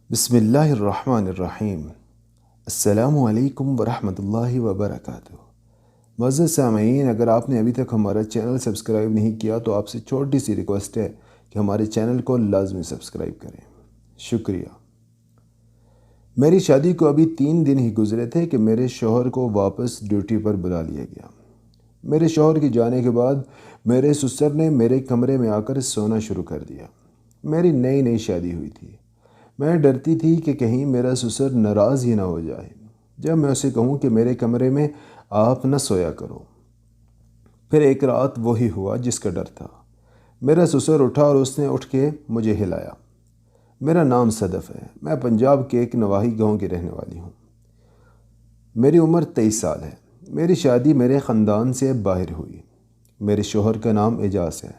بسم اللہ الرحمن الرحیم۔ السلام علیکم ورحمۃ اللہ وبرکاتہ۔ معزز سامعین، اگر آپ نے ابھی تک ہمارا چینل سبسکرائب نہیں کیا تو آپ سے چھوٹی سی ریکویسٹ ہے کہ ہمارے چینل کو لازمی سبسکرائب کریں، شکریہ۔ میری شادی کو ابھی 3 دن ہی گزرے تھے کہ میرے شوہر کو واپس ڈیوٹی پر بلا لیا گیا۔ میرے شوہر کے جانے کے بعد میرے سسر نے میرے کمرے میں آ کر سونا شروع کر دیا۔ میری نئی شادی ہوئی تھی۔ میں ڈرتی تھی کہ کہیں میرا سسر ناراض ہی نہ ہو جائے جب میں اسے کہوں کہ میرے کمرے میں آپ نہ سویا کرو۔ پھر ایک رات وہی ہوا جس کا ڈر تھا۔ میرا سسر اٹھا اور اس نے اٹھ کے مجھے ہلایا۔ میرا نام صدف ہے، میں پنجاب کے ایک نواحی گاؤں کی رہنے والی ہوں۔ میری عمر 23 سال ہے۔ میری شادی میرے خاندان سے باہر ہوئی۔ میرے شوہر کا نام اعجاز ہے۔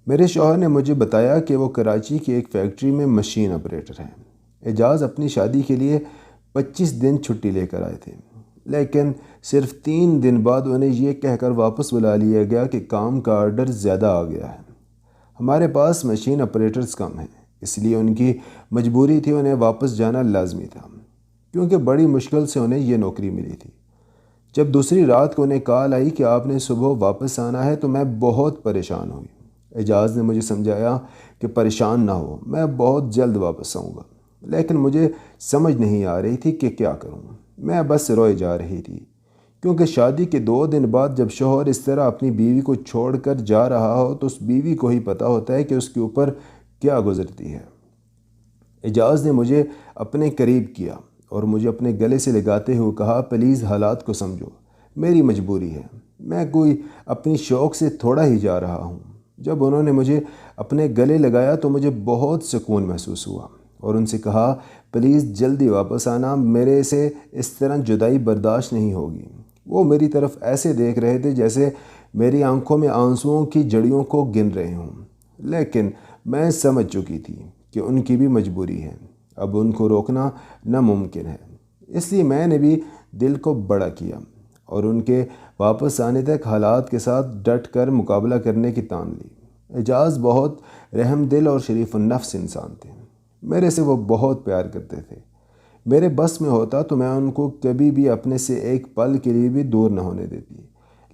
میرے شوہر نے مجھے بتایا کہ وہ کراچی کی ایک فیکٹری میں مشین آپریٹر ہیں۔ اعجاز اپنی شادی کے لیے 25 دن چھٹی لے کر آئے تھے، لیکن صرف 3 دن بعد انہیں یہ کہہ کر واپس بلا لیا گیا کہ کام کا آرڈر زیادہ آ گیا ہے۔ ہمارے پاس مشین آپریٹرز کم ہیں، اس لیے ان کی مجبوری تھی، انہیں واپس جانا لازمی تھا، کیونکہ بڑی مشکل سے انہیں یہ نوکری ملی تھی۔ جب دوسری رات کو انہیں کال آئی کہ آپ نے صبح واپس آنا ہے تو میں بہت پریشان ہوئی۔ اعجاز نے مجھے سمجھایا کہ پریشان نہ ہو، میں بہت جلد واپس آؤں گا، لیکن مجھے سمجھ نہیں آ رہی تھی کہ کیا کروں۔ میں بس روئے جا رہی تھی، کیونکہ شادی کے 2 دن بعد جب شوہر اس طرح اپنی بیوی کو چھوڑ کر جا رہا ہو تو اس بیوی کو ہی پتہ ہوتا ہے کہ اس کے اوپر کیا گزرتی ہے۔ اعجاز نے مجھے اپنے قریب کیا اور مجھے اپنے گلے سے لگاتے ہوئے کہا، پلیز حالات کو سمجھو، میری مجبوری ہے، میں کوئی اپنی شوق سے تھوڑا ہی جا رہا ہوں۔ جب انہوں نے مجھے اپنے گلے لگایا تو مجھے بہت سکون محسوس ہوا اور ان سے کہا، پلیز جلدی واپس آنا، میرے سے اس طرح جدائی برداشت نہیں ہوگی۔ وہ میری طرف ایسے دیکھ رہے تھے جیسے میری آنکھوں میں آنسوؤں کی جڑیوں کو گن رہے ہوں، لیکن میں سمجھ چکی تھی کہ ان کی بھی مجبوری ہے، اب ان کو روکنا ناممکن ہے۔ اس لیے میں نے بھی دل کو بڑا کیا اور ان کے واپس آنے تک حالات کے ساتھ ڈٹ کر مقابلہ کرنے کی تان لی۔ اعجاز بہت رحم دل اور شریف النفس انسان تھے۔ میرے سے وہ بہت پیار کرتے تھے۔ میرے بس میں ہوتا تو میں ان کو کبھی بھی اپنے سے ایک پل کے لیے بھی دور نہ ہونے دیتی،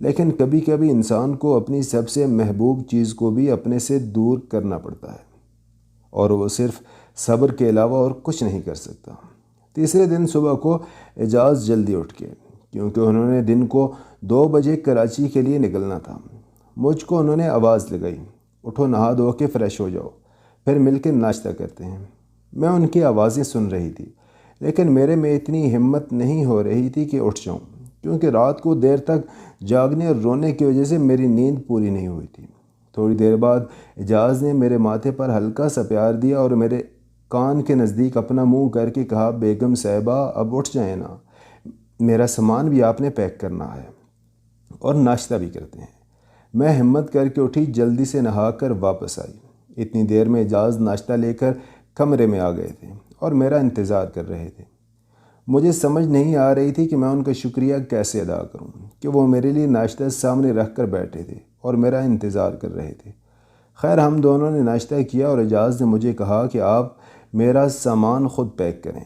لیکن کبھی کبھی انسان کو اپنی سب سے محبوب چیز کو بھی اپنے سے دور کرنا پڑتا ہے، اور وہ صرف صبر کے علاوہ اور کچھ نہیں کر سکتا۔ تیسرے دن صبح کو اعجاز جلدی اٹھ کے، کیونکہ انہوں نے دن کو 2 بجے کراچی کے لیے نکلنا تھا۔ مجھ کو انہوں نے آواز لگائی، اٹھو، نہا دھو کے فریش ہو جاؤ، پھر مل کے ناشتہ کرتے ہیں۔ میں ان کی آوازیں سن رہی تھی، لیکن میرے میں اتنی ہمت نہیں ہو رہی تھی کہ اٹھ جاؤں، کیونکہ رات کو دیر تک جاگنے اور رونے کی وجہ سے میری نیند پوری نہیں ہوئی تھی۔ تھوڑی دیر بعد اعجاز نے میرے ماتھے پر ہلکا سا پیار دیا اور میرے کان کے نزدیک اپنا منہ کر کے کہا، بیگم صاحبہ اب اٹھ جائیں نا، میرا سامان بھی آپ نے پیک کرنا ہے اور ناشتہ بھی کرتے ہیں۔ میں ہمت کر کے اٹھی، جلدی سے نہا کر واپس آئی۔ اتنی دیر میں اعجاز ناشتہ لے کر کمرے میں آ گئے تھے اور میرا انتظار کر رہے تھے۔ مجھے سمجھ نہیں آ رہی تھی کہ میں ان کا شکریہ کیسے ادا کروں کہ وہ میرے لیے ناشتہ سامنے رکھ کر بیٹھے تھے اور میرا انتظار کر رہے تھے۔ خیر، ہم دونوں نے ناشتہ کیا اور اعجاز نے مجھے کہا کہ آپ میرا سامان خود پیک کریں،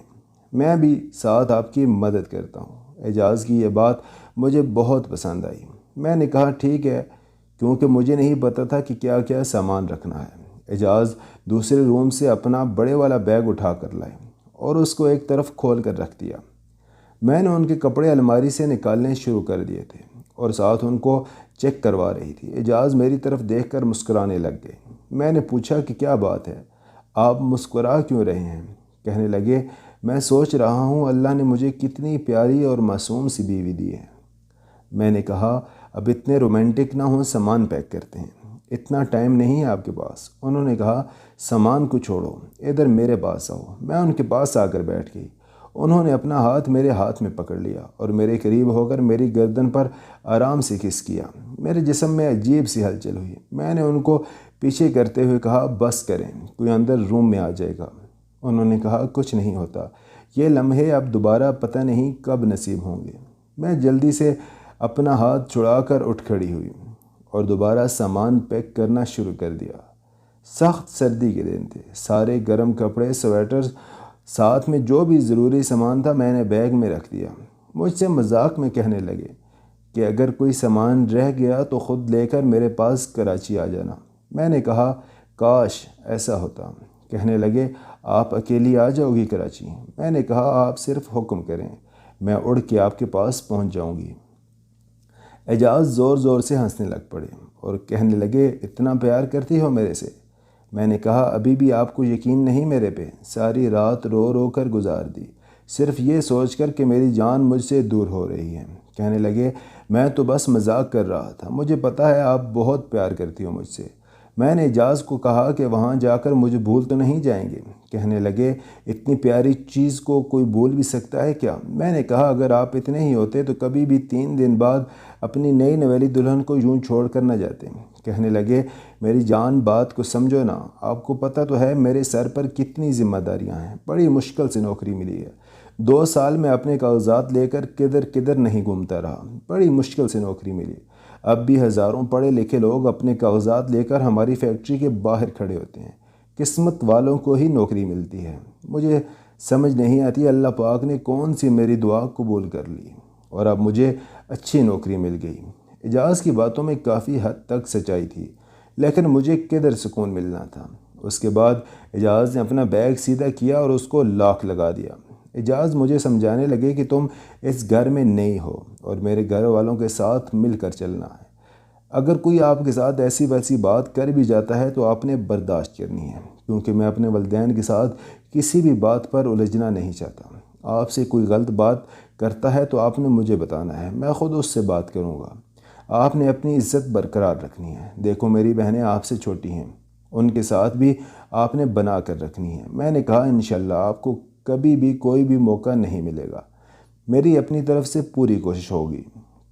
میں بھی ساتھ آپ کی مدد کرتا ہوں۔ اعجاز کی یہ بات مجھے بہت پسند آئی۔ میں نے کہا، ٹھیک ہے، کیونکہ مجھے نہیں پتہ تھا کہ کیا کیا سامان رکھنا ہے۔ اعجاز دوسرے روم سے اپنا بڑے والا بیگ اٹھا کر لائے اور اس کو ایک طرف کھول کر رکھ دیا۔ میں نے ان کے کپڑے الماری سے نکالنے شروع کر دیے تھے اور ساتھ ان کو چیک کروا رہی تھی۔ اعجاز میری طرف دیکھ کر مسکرانے لگ گئے۔ میں نے پوچھا کہ کیا بات ہے، آپ مسکرا کیوں رہے ہیں؟ کہنے لگے، میں سوچ رہا ہوں اللہ نے مجھے کتنی پیاری اور معصوم سی بیوی دی ہے۔ میں نے کہا، اب اتنے رومانٹک نہ ہوں، سامان پیک کرتے ہیں، اتنا ٹائم نہیں ہے آپ کے پاس۔ انہوں نے کہا، سامان کو چھوڑو، ادھر میرے پاس آؤ۔ میں ان کے پاس آ کر بیٹھ گئی۔ انہوں نے اپنا ہاتھ میرے ہاتھ میں پکڑ لیا اور میرے قریب ہو کر میری گردن پر آرام سے کس کیا۔ میرے جسم میں عجیب سی ہلچل ہوئی۔ میں نے ان کو پیچھے کرتے ہوئے کہا، بس کریں، کوئی اندر روم میں آ جائے گا۔ انہوں نے کہا، کچھ نہیں ہوتا، یہ لمحے اب دوبارہ پتہ نہیں کب نصیب ہوں گے۔ میں جلدی سے اپنا ہاتھ چھڑا کر اٹھ کھڑی ہوئی اور دوبارہ سامان پیک کرنا شروع کر دیا۔ سخت سردی کے دن تھے، سارے گرم کپڑے، سویٹرز ساتھ میں جو بھی ضروری سامان تھا میں نے بیگ میں رکھ دیا۔ مجھ سے مذاق میں کہنے لگے کہ اگر کوئی سامان رہ گیا تو خود لے کر میرے پاس کراچی آ جانا۔ میں نے کہا کاش ایسا ہوتا۔ کہنے لگے آپ اکیلی آ جاؤ گی کراچی؟ میں نے کہا آپ صرف حکم کریں، میں اڑ کے آپ کے پاس پہنچ جاؤں گی۔ اعجاز زور زور سے ہنسنے لگ پڑے اور کہنے لگے اتنا پیار کرتی ہو میرے سے؟ میں نے کہا ابھی بھی آپ کو یقین نہیں میرے پہ؟ ساری رات رو رو کر گزار دی، صرف یہ سوچ کر کہ میری جان مجھ سے دور ہو رہی ہے۔ کہنے لگے میں تو بس مذاق کر رہا تھا، مجھے پتہ ہے آپ بہت پیار کرتی ہو مجھ سے۔ میں نے اعجاز کو کہا کہ وہاں جا کر مجھے بھول تو نہیں جائیں گے؟ کہنے لگے اتنی پیاری چیز کو کوئی بھول بھی سکتا ہے کیا؟ میں نے کہا اگر آپ اتنے ہی ہوتے تو کبھی بھی 3 دن بعد اپنی نئی نویلی دلہن کو یوں چھوڑ کر نہ جاتے۔ کہنے لگے میری جان بات کو سمجھو نا، آپ کو پتہ تو ہے میرے سر پر کتنی ذمہ داریاں ہیں، بڑی مشکل سے نوکری ملی ہے۔ 2 سال میں اپنے کاغذات لے کر کدھر کدھر نہیں گھومتا رہا، بڑی مشکل سے نوکری ملی۔ اب بھی ہزاروں پڑھے لکھے لوگ اپنے کاغذات لے کر ہماری فیکٹری کے باہر کھڑے ہوتے ہیں، قسمت والوں کو ہی نوکری ملتی ہے۔ مجھے سمجھ نہیں آتی اللہ پاک نے کون سی میری دعا قبول کر لی اور اب مجھے اچھی نوکری مل گئی۔ اعجاز کی باتوں میں کافی حد تک سچائی تھی، لیکن مجھے کدھر سکون ملنا تھا۔ اس کے بعد اعجاز نے اپنا بیگ سیدھا کیا اور اس کو لاک لگا دیا۔ اعجاز مجھے سمجھانے لگے کہ تم اس گھر میں نئی ہو اور میرے گھر والوں کے ساتھ مل کر چلنا ہے۔ اگر کوئی آپ کے ساتھ ایسی ویسی بات کر بھی جاتا ہے تو آپ نے برداشت کرنی ہے، کیونکہ میں اپنے والدین کے ساتھ کسی بھی بات پر الجھنا نہیں چاہتا۔ آپ سے کوئی غلط بات کرتا ہے تو آپ نے مجھے بتانا ہے، میں خود اس سے بات کروں گا۔ آپ نے اپنی عزت برقرار رکھنی ہے۔ دیکھو میری بہنیں آپ سے چھوٹی ہیں، ان کے ساتھ بھی آپ نے بنا کر رکھنی ہے۔ میں نے کہا انشاءاللہ آپ کو کبھی بھی کوئی بھی موقع نہیں ملے گا۔ میری اپنی طرف سے پوری کوشش ہوگی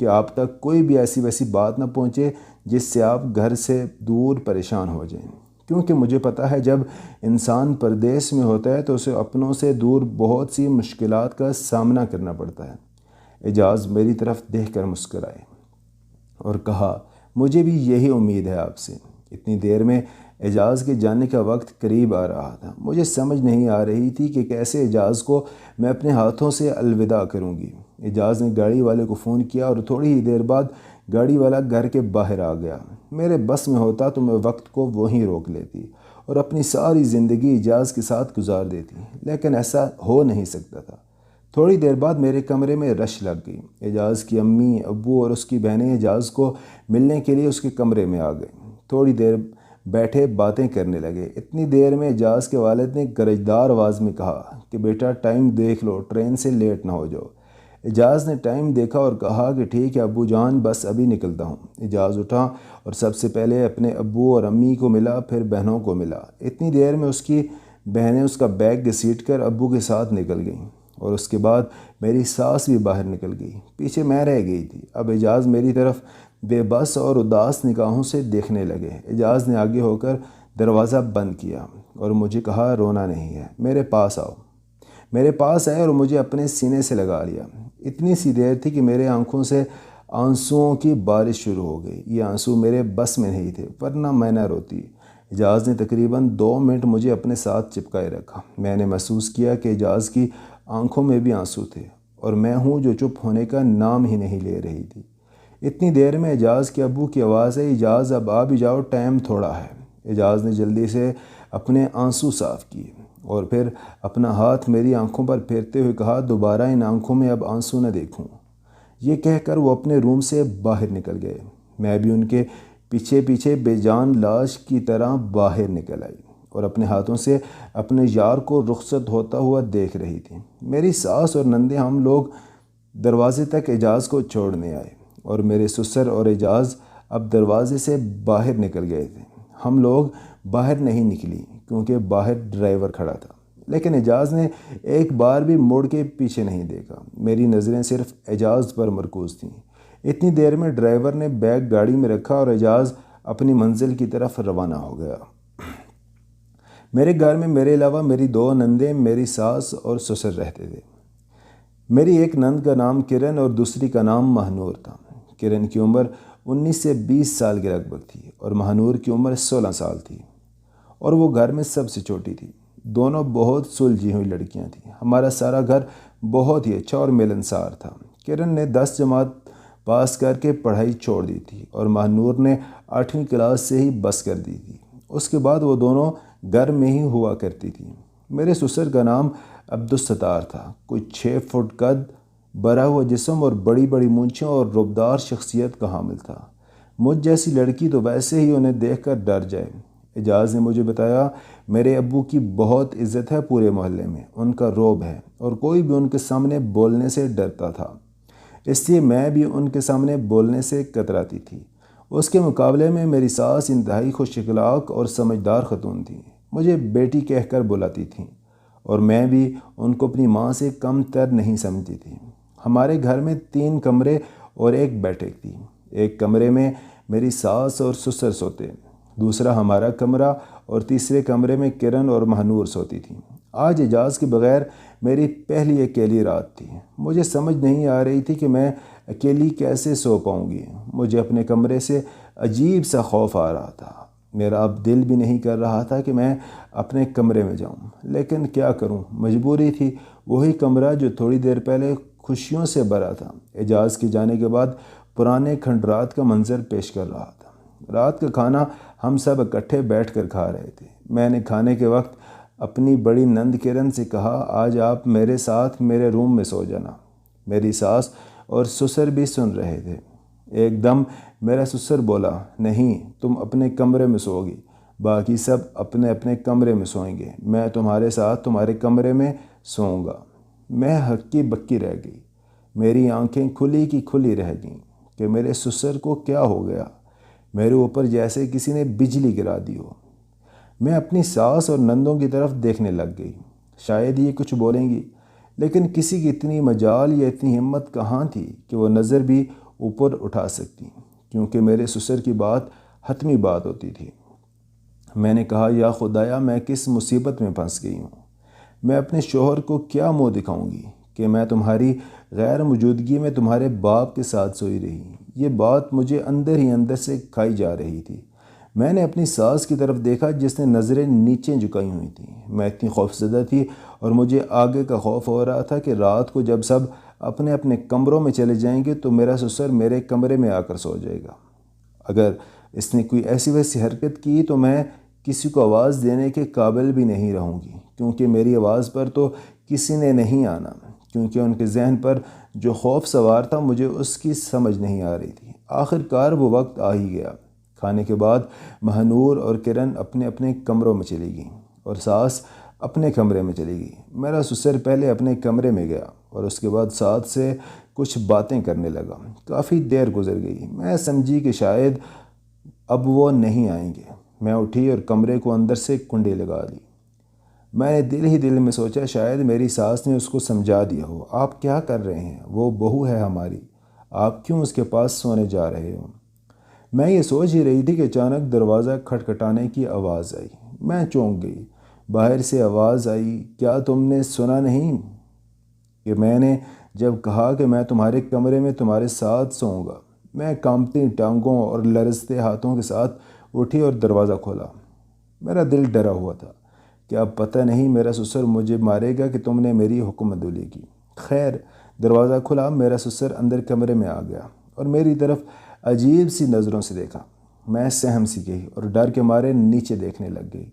کہ آپ تک کوئی بھی ایسی ویسی بات نہ پہنچے جس سے آپ گھر سے دور پریشان ہو جائیں، کیونکہ مجھے پتہ ہے جب انسان پردیس میں ہوتا ہے تو اسے اپنوں سے دور بہت سی مشکلات کا سامنا کرنا پڑتا ہے۔ اعجاز میری طرف دیکھ کر مسکرائے اور کہا مجھے بھی یہی امید ہے آپ سے۔ اتنی دیر میں اعجاز کے جانے کا وقت قریب آ رہا تھا۔ مجھے سمجھ نہیں آ رہی تھی کہ کیسے اعجاز کو میں اپنے ہاتھوں سے الوداع کروں گی۔ اعجاز نے گاڑی والے کو فون کیا اور تھوڑی ہی دیر بعد گاڑی والا گھر کے باہر آ گیا۔ میرے بس میں ہوتا تو میں وقت کو وہیں روک لیتی اور اپنی ساری زندگی اعجاز کے ساتھ گزار دیتی، لیکن ایسا ہو نہیں سکتا تھا۔ تھوڑی دیر بعد میرے کمرے میں رش لگ گئی۔ اعجاز کی امی، ابو اور اس کی بہنیں اعجاز کو ملنے کے لیے اس کے کمرے میں آ گئیں۔ تھوڑی دیر بیٹھے باتیں کرنے لگے۔ اتنی دیر میں اعجاز کے والد نے گرجدار آواز میں کہا کہ بیٹا ٹائم دیکھ لو، ٹرین سے لیٹ نہ ہو جاؤ۔ اعجاز نے ٹائم دیکھا اور کہا کہ ٹھیک ہے ابو جان، بس ابھی نکلتا ہوں۔ اعجاز اٹھا اور سب سے پہلے اپنے ابو اور امی کو ملا، پھر بہنوں کو ملا۔ اتنی دیر میں اس کی بہنیں اس کا بیگ گھسیٹ کر ابو کے ساتھ نکل گئیں اور اس کے بعد میری ساس بھی باہر نکل گئی، پیچھے میں رہ گئی تھی۔ اب اعجاز میری طرف بے بس اور اداس نگاہوں سے دیکھنے لگے۔ اعجاز نے آگے ہو کر دروازہ بند کیا اور مجھے کہا رونا نہیں ہے، میرے پاس آؤ۔ میرے پاس آئے اور مجھے اپنے سینے سے لگا لیا۔ اتنی سی دیر تھی کہ میرے آنکھوں سے آنسوؤں کی بارش شروع ہو گئی۔ یہ آنسو میرے بس میں نہیں تھے، ورنہ میں نہ روتی۔ اعجاز نے تقریباً 2 منٹ مجھے اپنے ساتھ چپکائے رکھا۔ میں نے محسوس کیا کہ اعجاز کی آنکھوں میں بھی آنسو تھے اور میں ہوں جو چپ ہونے کا نام ہی نہیں لے رہی تھی۔ اتنی دیر میں اعجاز کے ابو کی آواز ہے اعجاز اب آ بھی جاؤ، ٹائم تھوڑا ہے۔ اعجاز نے جلدی سے اپنے آنسو صاف کیے اور پھر اپنا ہاتھ میری آنکھوں پر پھیرتے ہوئے کہا دوبارہ ان آنکھوں میں اب آنسو نہ دیکھوں۔ یہ کہہ کر وہ اپنے روم سے باہر نکل گئے۔ میں بھی ان کے پیچھے پیچھے بے جان لاش کی طرح باہر نکل آئی اور اپنے ہاتھوں سے اپنے یار کو رخصت ہوتا ہوا دیکھ رہی تھی۔ میری ساس اور نندے ہم لوگ دروازے تک اعجاز کو چھوڑنے آئے اور میرے سسر اور اعجاز اب دروازے سے باہر نکل گئے تھے۔ ہم لوگ باہر نہیں نکلی کیونکہ باہر ڈرائیور کھڑا تھا، لیکن اعجاز نے ایک بار بھی مڑ کے پیچھے نہیں دیکھا۔ میری نظریں صرف اعجاز پر مرکوز تھیں۔ اتنی دیر میں ڈرائیور نے بیگ گاڑی میں رکھا اور اعجاز اپنی منزل کی طرف روانہ ہو گیا۔ میرے گھر میں میرے علاوہ میری 2 نندیں، میری ساس اور سسر رہتے تھے۔ میری ایک نند کا نام کرن اور دوسری کا نام مہنور تھا۔ کرن کی عمر 19 سے 20 سال کے لگ بھگ تھی اور مہنور کی عمر 16 سال تھی اور وہ گھر میں سب سے چھوٹی تھی۔ دونوں بہت سلجھی ہوئی لڑکیاں تھیں۔ ہمارا سارا گھر بہت ہی اچھا اور ملنسار تھا۔ کرن نے 10 جماعت پاس کر کے پڑھائی چھوڑ دی تھی اور ماہنور نے 8ویں کلاس سے ہی بس کر دی تھی۔ اس کے بعد وہ دونوں گھر میں ہی ہوا کرتی تھیں۔ میرے سسر کا نام عبدالستار تھا۔ کوئی 6 فٹ قد، بھرا ہوا جسم اور بڑی بڑی مونچھیں اور ربدار شخصیت کا حامل تھا۔ مجھ جیسی لڑکی تو ویسے ہی انہیں دیکھ کر ڈر جائے۔ اعجاز نے مجھے بتایا، میرے ابو کی بہت عزت ہے پورے محلے میں، ان کا رعب ہے اور کوئی بھی ان کے سامنے بولنے سے ڈرتا تھا، اس لیے میں بھی ان کے سامنے بولنے سے کتراتی تھی۔ اس کے مقابلے میں میری ساس انتہائی خوش اخلاق اور سمجھدار خاتون تھیں، مجھے بیٹی کہہ کر بلاتی تھیں اور میں بھی ان کو اپنی ماں سے کم تر نہیں سمجھتی تھی۔ ہمارے گھر میں 3 کمرے اور ایک بیٹھک تھی۔ ایک کمرے میں میری ساس اور سسر سوتے، دوسرا ہمارا کمرہ اور تیسرے کمرے میں کرن اور ماہنور سوتی تھیں۔ آج اعجاز کے بغیر میری پہلی اکیلی رات تھی۔ مجھے سمجھ نہیں آ رہی تھی کہ میں اکیلی کیسے سو پاؤں گی۔ مجھے اپنے کمرے سے عجیب سا خوف آ رہا تھا۔ میرا اب دل بھی نہیں کر رہا تھا کہ میں اپنے کمرے میں جاؤں، لیکن کیا کروں، مجبوری تھی۔ وہی کمرہ جو تھوڑی دیر پہلے خوشیوں سے بھرا تھا، اعجاز کے جانے کے بعد پرانے کھنڈرات کا منظر پیش کر رہا تھا۔ رات کا کھانا ہم سب اکٹھے بیٹھ کر کھا رہے تھے۔ میں نے کھانے کے وقت اپنی بڑی نند کرن سے کہا، آج آپ میرے ساتھ میرے روم میں سو جانا۔ میری ساس اور سسر بھی سن رہے تھے۔ ایک دم میرا سسر بولا، نہیں، تم اپنے کمرے میں سو گی، باقی سب اپنے اپنے کمرے میں سوئیں گے، میں تمہارے ساتھ تمہارے کمرے میں سوؤں گا۔ میں ہکی بکی رہ گئی۔ میری آنکھیں کھلی کی کھلی رہ گئیں کہ میرے سسر کو کیا ہو گیا۔ میرے اوپر جیسے کسی نے بجلی گرا دی ہو۔ میں اپنی ساس اور نندوں کی طرف دیکھنے لگ گئی، شاید یہ کچھ بولیں گی، لیکن کسی کی اتنی مجال یا اتنی ہمت کہاں تھی کہ وہ نظر بھی اوپر اٹھا سکتی، کیونکہ میرے سسر کی بات حتمی بات ہوتی تھی۔ میں نے کہا، یا خدایا، میں کس مصیبت میں پھنس گئی ہوں۔ میں اپنے شوہر کو کیا منہ دکھاؤں گی کہ میں تمہاری غیر موجودگی میں تمہارے باپ کے ساتھ سوئی رہی۔ یہ بات مجھے اندر ہی اندر سے کھائی جا رہی تھی۔ میں نے اپنی ساس کی طرف دیکھا جس نے نظریں نیچے جھکائی ہوئی تھیں۔ میں اتنی خوفزدہ تھی اور مجھے آگے کا خوف ہو رہا تھا کہ رات کو جب سب اپنے اپنے کمروں میں چلے جائیں گے تو میرا سسر میرے کمرے میں آ کر سو جائے گا۔ اگر اس نے کوئی ایسی ویسی حرکت کی تو میں کسی کو آواز دینے کے قابل بھی نہیں رہوں گی، کیونکہ میری آواز پر تو کسی نے نہیں آنا، کیونکہ ان کے ذہن پر جو خوف سوار تھا مجھے اس کی سمجھ نہیں آ رہی تھی۔ آخر کار وہ وقت آ ہی گیا۔ کھانے کے بعد ماہنور اور کرن اپنے اپنے کمروں میں چلی گئیں اور ساس اپنے کمرے میں چلی گئی۔ میرا سسر پہلے اپنے کمرے میں گیا اور اس کے بعد ساس سے کچھ باتیں کرنے لگا۔ کافی دیر گزر گئی۔ میں سمجھی کہ شاید اب وہ نہیں آئیں گے۔ میں اٹھی اور کمرے کو اندر سے کنڈی لگا لی۔ میں نے دل ہی دل میں سوچا، شاید میری ساس نے اس کو سمجھا دیا ہو، آپ کیا کر رہے ہیں، وہ بہو ہے ہماری، آپ کیوں اس کے پاس سونے جا رہے ہو۔ میں یہ سوچ ہی رہی تھی کہ اچانک دروازہ کھٹکھٹانے کی آواز آئی۔ میں چونک گئی۔ باہر سے آواز آئی، کیا تم نے سنا نہیں کہ میں نے جب کہا کہ میں تمہارے کمرے میں تمہارے ساتھ سوؤں گا۔ میں کانپتی ٹانگوں اور لرزتے ہاتھوں کے ساتھ اٹھی اور دروازہ کھولا۔ میرا دل ڈرا ہوا تھا کہ اب پتہ نہیں میرا سسر مجھے مارے گا کہ تم نے میری حکم عدولی کی۔ خیر، دروازہ کھلا، میرا سسر اندر کمرے میں آ گیا اور میری طرف عجیب سی نظروں سے دیکھا۔ میں سہم سی گئی اور ڈر کے مارے نیچے دیکھنے لگ گئی۔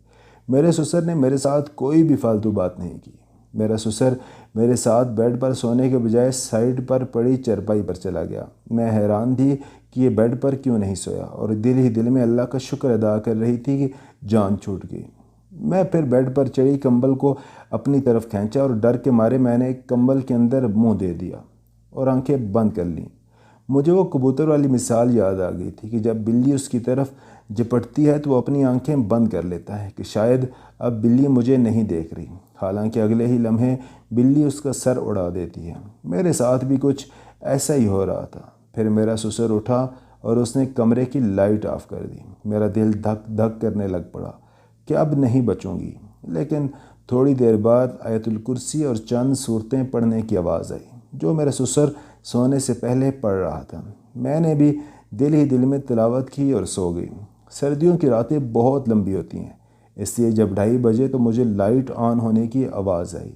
میرے سسر نے میرے ساتھ کوئی بھی فالتو بات نہیں کی۔ میرا سسر میرے ساتھ بیڈ پر سونے کے بجائے سائڈ پر پڑی چرپائی پر چلا گیا۔ میں حیران تھی کہ یہ بیڈ پر کیوں نہیں سویا اور دل ہی دل میں اللہ کا شکر ادا کر رہی تھی کہ جان چھوٹ گئی۔ میں پھر بیڈ پر چڑھی کمبل کو اپنی طرف کھینچا اور ڈر کے مارے میں نے کمبل کے اندر منہ دے دیا اور آنکھیں بند کر لیں۔ مجھے وہ کبوتر والی مثال یاد آ گئی تھی کہ جب بلی اس کی طرف جپٹتی ہے تو وہ اپنی آنکھیں بند کر لیتا ہے کہ شاید اب بلی مجھے نہیں دیکھ رہی، حالانکہ اگلے ہی لمحے بلی اس کا سر اڑا دیتی ہے۔ میرے ساتھ بھی کچھ ایسا ہی ہو رہا تھا۔ پھر میرا سسر اٹھا اور اس نے کمرے کی لائٹ آف کر دی۔ میرا دل دھک دھک کرنے لگ پڑا کہ اب نہیں بچوں گی، لیکن تھوڑی دیر بعد آیت الکرسی اور چند صورتیں پڑھنے کی آواز آئی جو میرا سسر سونے سے پہلے پڑھ رہا تھا۔ میں نے بھی دل ہی دل میں تلاوت کی اور سو گئی۔ سردیوں کی راتیں بہت لمبی ہوتی ہیں، اس لیے جب 2:30 بجے تو مجھے لائٹ آن ہونے کی آواز آئی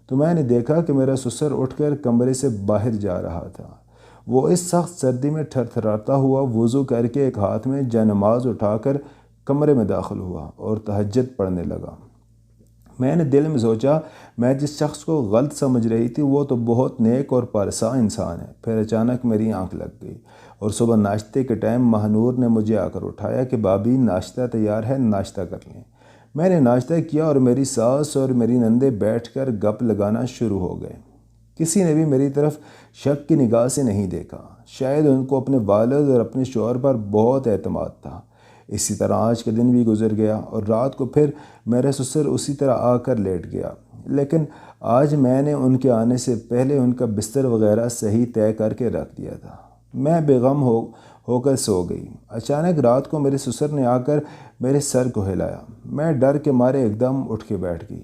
تو میں نے دیکھا کہ میرا سسر اٹھ کر کمرے سے باہر جا رہا تھا۔ وہ اس سخت سردی میں تھر تھراتا ہوا وضو کر کے ایک ہاتھ میں جانماز اٹھا کر کمرے میں داخل ہوا اور تہجد پڑھنے لگا۔ میں نے دل میں سوچا میں جس شخص کو غلط سمجھ رہی تھی وہ تو بہت نیک اور پارسا انسان ہے۔ پھر اچانک میری آنکھ لگ گئی اور صبح ناشتے کے ٹائم مہنور نے مجھے آ کر اٹھایا کہ بابی ناشتہ تیار ہے، ناشتہ کر لیں۔ میں نے ناشتہ کیا اور میری ساس اور میری نندے بیٹھ کر گپ لگانا شروع ہو گئے۔ کسی نے بھی میری طرف شک کی نگاہ سے نہیں دیکھا۔ شاید ان کو اپنے والد اور اپنے شوہر پر بہت اعتماد تھا۔ اسی طرح آج کا دن بھی گزر گیا اور رات کو پھر میرا سسر اسی طرح آ کر لیٹ گیا، لیکن آج میں نے ان کے آنے سے پہلے ان کا بستر وغیرہ صحیح طے کر کے رکھ دیا تھا۔ میں بے غم ہو کر سو گئی۔ اچانک رات کو میرے سسر نے آ کر میرے سر کو ہلایا۔ میں ڈر کے مارے ایک دم اٹھ کے بیٹھ گئی۔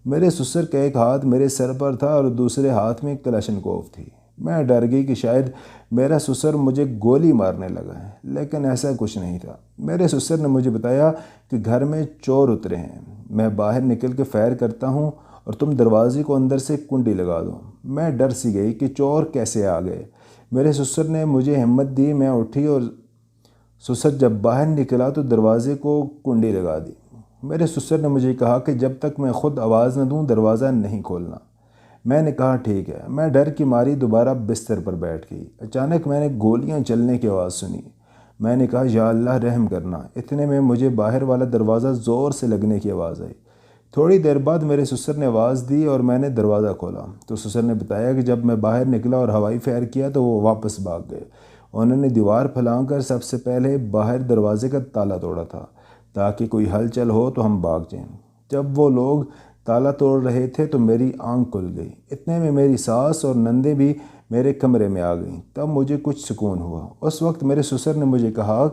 میرے سسر کا ایک ہاتھ میرے سر پر تھا اور دوسرے ہاتھ میں کلاشنکوف تھی۔ میں ڈر گئی کہ شاید میرا سسر مجھے گولی مارنے لگا ہے، لیکن ایسا کچھ نہیں تھا۔ میرے سسر نے مجھے بتایا کہ گھر میں چور اترے ہیں، میں باہر نکل کے فائر کرتا ہوں اور تم دروازے کو اندر سے کنڈی لگا دو۔ میں ڈر سی گئی کہ چور کیسے آ گئے۔ میرے سسر نے مجھے ہمت دی، میں اٹھی اور سسر جب باہر نکلا تو دروازے کو کنڈی لگا دی۔ میرے سسر نے مجھے کہا کہ جب تک میں خود آواز نہ دوں دروازہ نہیں کھولنا۔ میں نے کہا ٹھیک ہے۔ میں ڈر کی ماری دوبارہ بستر پر بیٹھ گئی۔ اچانک میں نے گولیاں چلنے کی آواز سنی۔ میں نے کہا یا اللہ رحم کرنا۔ اتنے میں مجھے باہر والا دروازہ زور سے لگنے کی آواز آئی۔ تھوڑی دیر بعد میرے سسر نے آواز دی اور میں نے دروازہ کھولا تو سسر نے بتایا کہ جب میں باہر نکلا اور ہوائی فائر کیا تو وہ واپس بھاگ گئے۔ انہوں نے دیوار پھلانگ کر سب سے پہلے باہر دروازے کا تالا توڑا تھا تاکہ کوئی ہلچل ہو تو ہم بھاگ جائیں۔ جب وہ لوگ تالا توڑ رہے تھے تو میری آنکھ کھل گئی۔ اتنے میں میری ساس اور نندیں بھی میرے کمرے میں آ گئیں۔ تب مجھے کچھ سکون ہوا۔ اس وقت میرے سسر نے مجھے کہا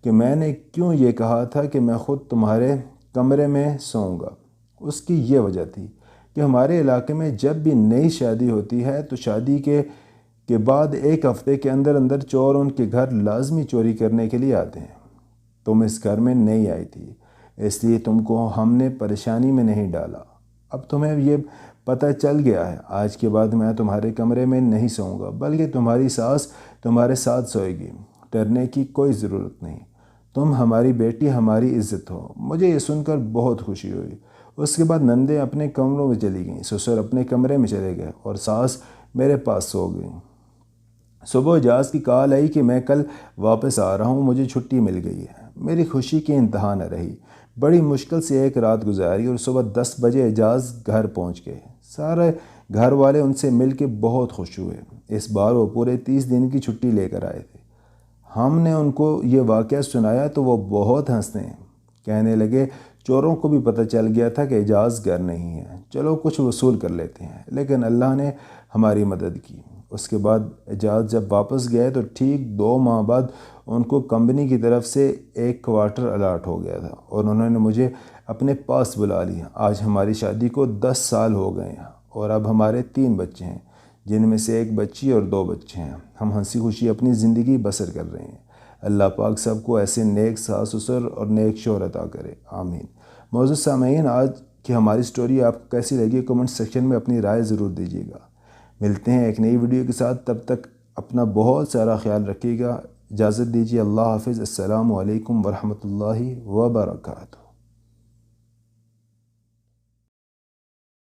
کہ میں نے کیوں یہ کہا تھا کہ میں خود تمہارے کمرے میں سوؤں گا۔ اس کی یہ وجہ تھی کہ ہمارے علاقے میں جب بھی نئی شادی ہوتی ہے تو شادی کے بعد ایک ہفتے کے اندر اندر چور ان کے گھر لازمی چوری کرنے کے لیے آتے ہیں۔ تم اس گھر میں نہیں آئی تھی، اس لیے تم کو ہم نے پریشانی میں نہیں ڈالا۔ اب تمہیں یہ پتہ چل گیا ہے، آج کے بعد میں تمہارے کمرے میں نہیں سوؤں گا بلکہ تمہاری ساس تمہارے ساتھ سوئے گی۔ ڈرنے کی کوئی ضرورت نہیں، تم ہماری بیٹی، ہماری عزت ہو۔ مجھے یہ سن کر بہت خوشی ہوئی۔ اس کے بعد نندیں اپنے کمروں میں چلی گئیں، سسر اپنے کمرے میں چلے گئے اور ساس میرے پاس سو گئیں۔ صبح اجاز کی کال آئی کہ میں کل واپس آ رہا ہوں، مجھے چھٹی مل گئی ہے۔ میری خوشی کی انتہا نہ رہی۔ بڑی مشکل سے ایک رات گزاری اور صبح 10 بجے اجاز گھر پہنچ گئے۔ سارے گھر والے ان سے مل کے بہت خوش ہوئے۔ اس بار وہ پورے 30 دن کی چھٹی لے کر آئے تھے۔ ہم نے ان کو یہ واقعہ سنایا تو وہ بہت ہنستے ہیں، کہنے لگے چوروں کو بھی پتہ چل گیا تھا کہ اجاز گھر نہیں ہے، چلو کچھ وصول کر لیتے ہیں، لیکن اللہ نے ہماری مدد کی۔ اس کے بعد اجاز جب واپس گئے تو ٹھیک 2 ماہ بعد ان کو کمپنی کی طرف سے ایک کوارٹر الاٹ ہو گیا تھا اور انہوں نے مجھے اپنے پاس بلا لیا۔ آج ہماری شادی کو 10 سال ہو گئے ہیں اور اب ہمارے 3 بچے ہیں، جن میں سے 1 بچی اور 2 بچے ہیں۔ ہم ہنسی خوشی اپنی زندگی بسر کر رہے ہیں۔ اللہ پاک سب کو ایسے نیک ساس سسر اور نیک شوہر عطا کرے، آمین۔ معزز سامعین، آج کی ہماری سٹوری آپ کو کیسی لگی کمنٹ سیکشن میں اپنی رائے ضرور دیجیے گا۔ ملتے ہیں ایک نئی ویڈیو کے ساتھ، تب تک اپنا بہت سارا خیال رکھیے گا۔ اجازت دیجیے، اللہ حافظ، السلام علیکم ورحمۃ اللہ وبرکاتہ۔